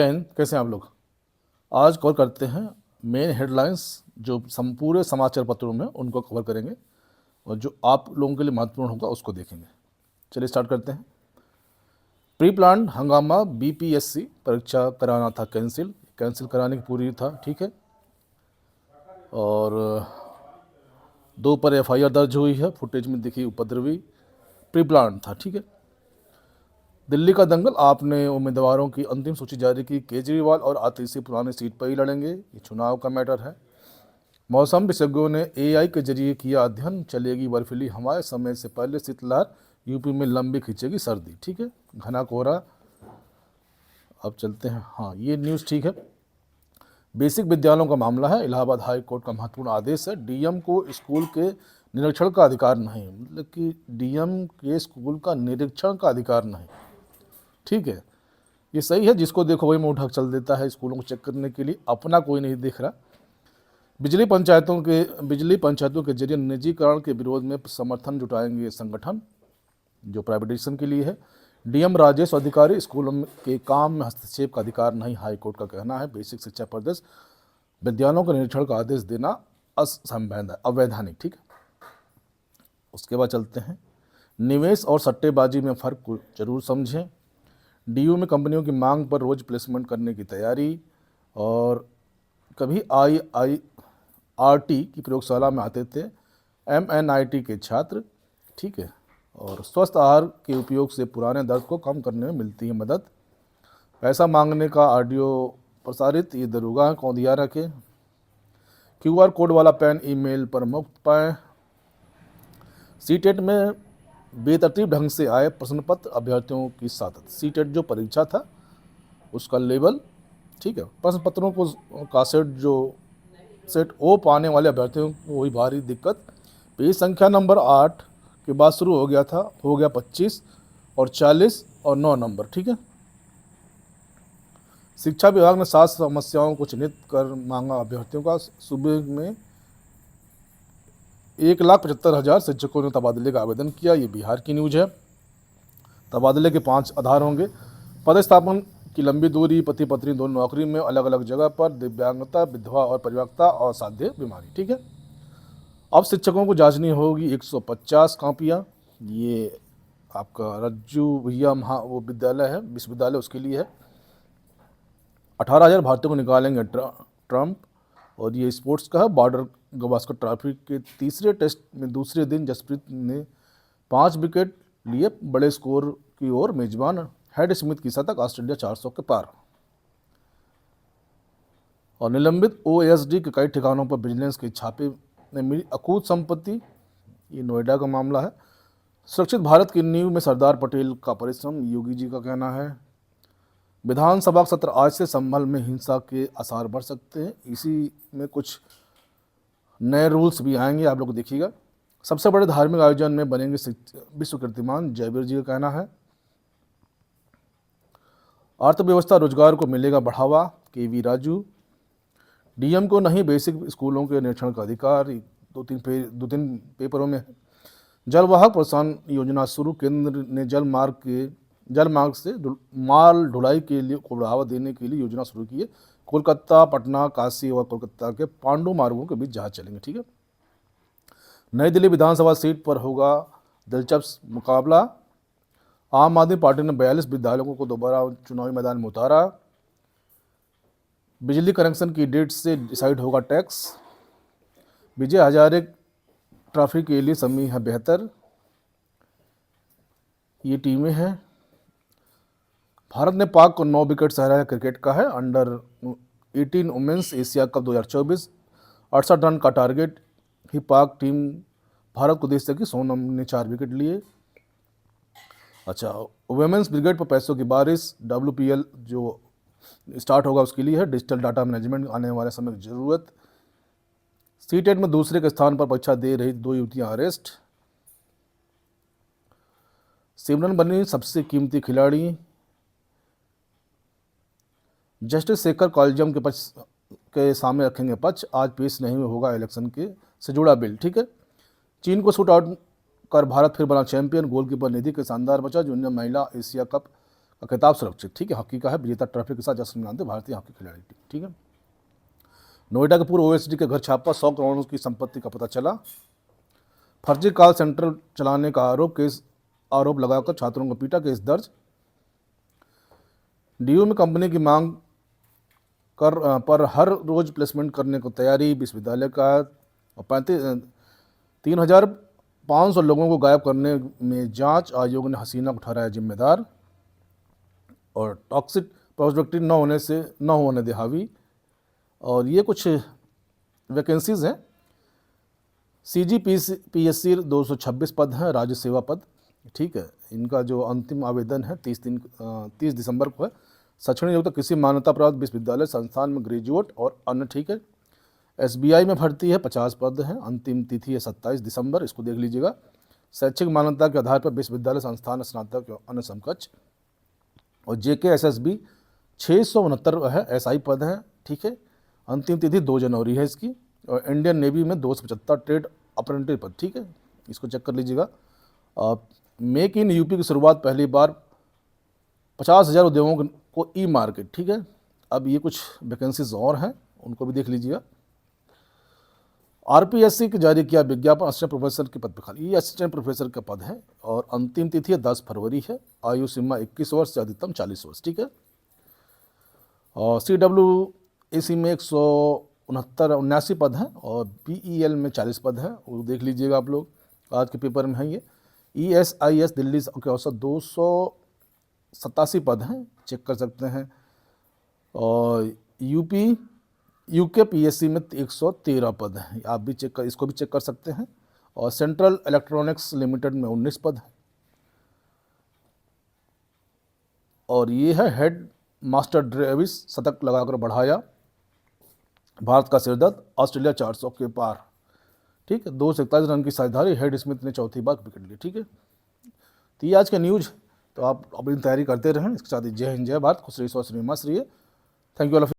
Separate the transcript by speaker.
Speaker 1: कैसे हैं आप लोग। आज कवर करते हैं मेन हेडलाइंस जो पूरे समाचार पत्रों में उनको कवर करेंगे और जो आप लोगों के लिए महत्वपूर्ण होगा उसको देखेंगे। चलिए स्टार्ट करते हैं। प्री प्लान हंगामा, बीपीएससी परीक्षा कराना था कैंसिल कराने की पूरी था, ठीक है। और 2 पर एफआईआर दर्ज हुई है, फुटेज में दिखी उपद्रवी। प्री प्लान था, ठीक है। दिल्ली का दंगल, आपने उम्मीदवारों की अंतिम सूची जारी की। केजरीवाल और आतिशी पुरानी सीट पर ही लड़ेंगे, ये चुनाव का मैटर है। मौसम विशेषज्ञों ने एआई के जरिए किया अध्ययन, चलेगी बर्फीली हवाएं, समय से पहले शीतलहर, यूपी में लंबी खींचेगी सर्दी, ठीक है। घना कोहरा। अब चलते हैं, हाँ ये न्यूज़ ठीक है। बेसिक विद्यालयों का मामला है, इलाहाबाद हाई कोर्ट का महत्वपूर्ण आदेश है। डीएम को स्कूल के निरीक्षण का अधिकार नहीं, मतलब कि डीएम के स्कूल का निरीक्षण का अधिकार नहीं, ठीक है। ये सही है, जिसको देखो वही मुंह ढक चल देता है स्कूलों को चेक करने के लिए, अपना कोई नहीं देख रहा। बिजली पंचायतों के जरिए निजीकरण के विरोध में समर्थन जुटाएंगे संगठन, जो प्राइवेटाइजेशन के लिए है। डीएम राजेश अधिकारी, स्कूलों के काम में हस्तक्षेप का अधिकार नहीं, हाईकोर्ट का कहना है। बेसिक शिक्षा परिषद विद्यालयों को निरीक्षण का आदेश देना अवैधानिक, ठीक है। उसके बाद चलते हैं, निवेश और सट्टेबाजी में फ़र्क को जरूर समझें। डीयू में कंपनियों की मांग पर रोज प्लेसमेंट करने की तैयारी। और कभी आईआईआरटी की प्रयोगशाला में आते थे एमएनआईटी के छात्र, ठीक है। और स्वस्थ आहार के उपयोग से पुराने दर्द को कम करने में मिलती है मदद। पैसा मांगने का ऑडियो प्रसारित, ये दरोगा को दिया रखे। क्यूआर कोड वाला पेन ईमेल पर मुफ्त पाएँ। सीटेट में बेतरतीब ढंग से आए प्रश्न पत्र, अभ्यर्थियों की सादत। सीटेट जो परीक्षा था उसका लेवल, ठीक है। प्रश्न पत्रों को का सेट ओ पाने वाले अभ्यर्थियों को हुई भारी दिक्कत। पेज संख्या नंबर 8 के बाद शुरू हो गया 25 और 40 और 9 नंबर, ठीक है। शिक्षा विभाग ने 7 समस्याओं को चिन्हित कर मांगा अभ्यर्थियों का। सूबे में 1,75,000 शिक्षकों ने तबादले का आवेदन किया, ये बिहार की न्यूज है। तबादले के 5 आधार होंगे। पदस्थापन की लंबी दूरी, पति पत्नी दोनों नौकरी में, अलग अलग जगह पर, दिव्यांगता, विधवा और परिवारता, असाध्य बीमारी, ठीक है। अब शिक्षकों को जांचनी होगी 150 कापियाँ। ये आपका रज्जू भैया वो विद्यालय है, विश्वविद्यालय, उसके लिए है। 18,000 भारतीयों को निकालेंगे ट्रंप। और ये स्पोर्ट्स का है, बॉर्डर गवास्कर ट्रॉफी के तीसरे टेस्ट में दूसरे दिन जसप्रीत ने 5 विकेट लिए, बड़े स्कोर की ओर मेजबान हेड स्मिथ की शतक, ऑस्ट्रेलिया 400 के पार। और निलंबित ओएसडी के कई ठिकानों पर विजिलेंस के छापे में मिली अकूत संपत्ति, ये नोएडा का मामला है। सुरक्षित भारत की नींव में सरदार पटेल का परिश्रम, योगी जी का कहना है। विधानसभा सत्र आज से संभल में हिंसा के आसार बढ़ सकते हैं, इसी में कुछ नए रूल्स भी आएंगे, आप लोग देखिएगा। सबसे बड़े धार्मिक आयोजन में बनेंगे विश्व कीर्तिमान, जयवीर जी का कहना है। अर्थव्यवस्था रोजगार को मिलेगा बढ़ावा, केवी राजू। डीएम को नहीं बेसिक स्कूलों के निरीक्षण का अधिकार, 2-3 पेपरों में। जलवाहक प्रोत्साहन योजना शुरू, केंद्र ने जलमार्ग से माल ढुलाई के लिए को बढ़ावा देने के लिए योजना शुरू की है। कोलकाता, पटना, काशी और कोलकाता के पांडु मार्गों के बीच जहाज चलेंगे, ठीक है। नई दिल्ली विधानसभा सीट पर होगा दिलचस्प मुकाबला। आम आदमी पार्टी ने 42 विधायकों को दोबारा चुनावी मैदान में उतारा। बिजली कनेक्शन की डेट से डिसाइड होगा टैक्स। विजय हजारे ट्रॉफी के लिए समी है बेहतर, ये टीमें हैं। भारत ने पाक को 9 विकेट से हराया, क्रिकेट का है। अंडर-18 वुमेन्स एशिया कप 2024, 68 रन का टारगेट ही पाक टीम भारत को दे सकी, सोनम ने 4 विकेट लिए। अच्छा, वुमेन्स ब्रिगेड पर पैसों की बारिश, WPL जो स्टार्ट होगा उसके लिए है। डिजिटल डाटा मैनेजमेंट आने वाले समय की जरूरत। सीटेट में दूसरे के स्थान पर परीक्षा दे रही 2 युवतियां अरेस्ट। सिमरन बनी सबसे कीमती खिलाड़ी। जस्टिस शेखर कॉलेजियम के पक्ष के सामने रखेंगे पक्ष, आज पेश नहीं होगा इलेक्शन के से जुड़ा बिल, ठीक है। चीन को शूट आउट कर भारत फिर बना चैंपियन, गोलकीपर निधि के शानदार बचा। जूनियर महिला एशिया कप खिताब सुरक्षित, ठीक है। हॉकी का है, विजेता ट्रॉफी के साथ जश्न मनाते भारतीय हॉकी खिलाड़ी टीम, ठीक है। नोएडा के पूर्व ओएसडी के घर छापा, 100 करोड़ की संपत्ति का पता चला। फर्जी कॉल सेंटर चलाने का आरोप लगाकर छात्रों को पीटा, केस दर्ज। डीयू में कंपनी की मांग पर हर रोज प्लेसमेंट करने को तैयारी, विश्वविद्यालय का। और 3,500 लोगों को गायब करने में जांच आयोग ने हसीना को ठहराया जिम्मेदार। और टॉक्सिक पॉजिटिविटी न होने दे हावी। और ये कुछ वैकेंसीज हैं। CGPSC 226 पद हैं, राज्य सेवा पद, ठीक है। इनका जो अंतिम आवेदन है 30 दिसंबर को है। शैक्षणिक योग्यता किसी मान्यता प्राप्त विश्वविद्यालय संस्थान में ग्रेजुएट और अन्य, ठीक है। SBI में भर्ती है, 50 पद हैं, अंतिम तिथि है 27 दिसंबर, इसको देख लीजिएगा। शैक्षिक मान्यता के आधार पर विश्वविद्यालय संस्थान स्नातक अन्य समकक्ष। और JKSSB 669 है, SI पद हैं, ठीक है। अंतिम तिथि 2 जनवरी है इसकी। और इंडियन नेवी में 275 ट्रेड अप्रेंटिस पद, ठीक है, इसको चेक कर लीजिएगा। मेक इन यूपी की शुरुआत पहली बार 50,000 उद्योगों को ई मार्केट, ठीक है। अब ये कुछ वैकेंसीज और हैं, उनको भी देख लीजिएगा। RPSC के जारी किया विज्ञापन, असिस्टेंट प्रोफेसर के पद पर खाली, ये असिस्टेंट प्रोफेसर का पद है। और अंतिम तिथि 10 फरवरी है। आयु सीमा 21 वर्ष से अधिकतम 40 वर्ष, ठीक है। और CWAC में 179 पद हैं। और BEL में 40 पद हैं, वो देख लीजिएगा आप लोग, आज के पेपर में है ये। ESIS दिल्ली के औसत 287 पद हैं, चेक कर सकते हैं। और UK PSC में 113 पद हैं, आप भी इसको भी चेक कर सकते हैं। और सेंट्रल इलेक्ट्रॉनिक्स लिमिटेड में 19 पद हैं। और ये है हेड मास्टर ड्रेविस, शतक लगाकर बढ़ाया भारत का सिरदर्द, ऑस्ट्रेलिया 400 के पार, ठीक है। 241 रन की साझेदारी, हेड स्मिथ ने चौथी बार विकेट ली, ठीक है। तो ये आज का न्यूज़, तो आप अपनी तैयारी करते रहें। इसके साथ ही जय हिंद, जय भारत, खुश रहिए, स्वस्थ रहिए, मस्त रहिए। Thank you all.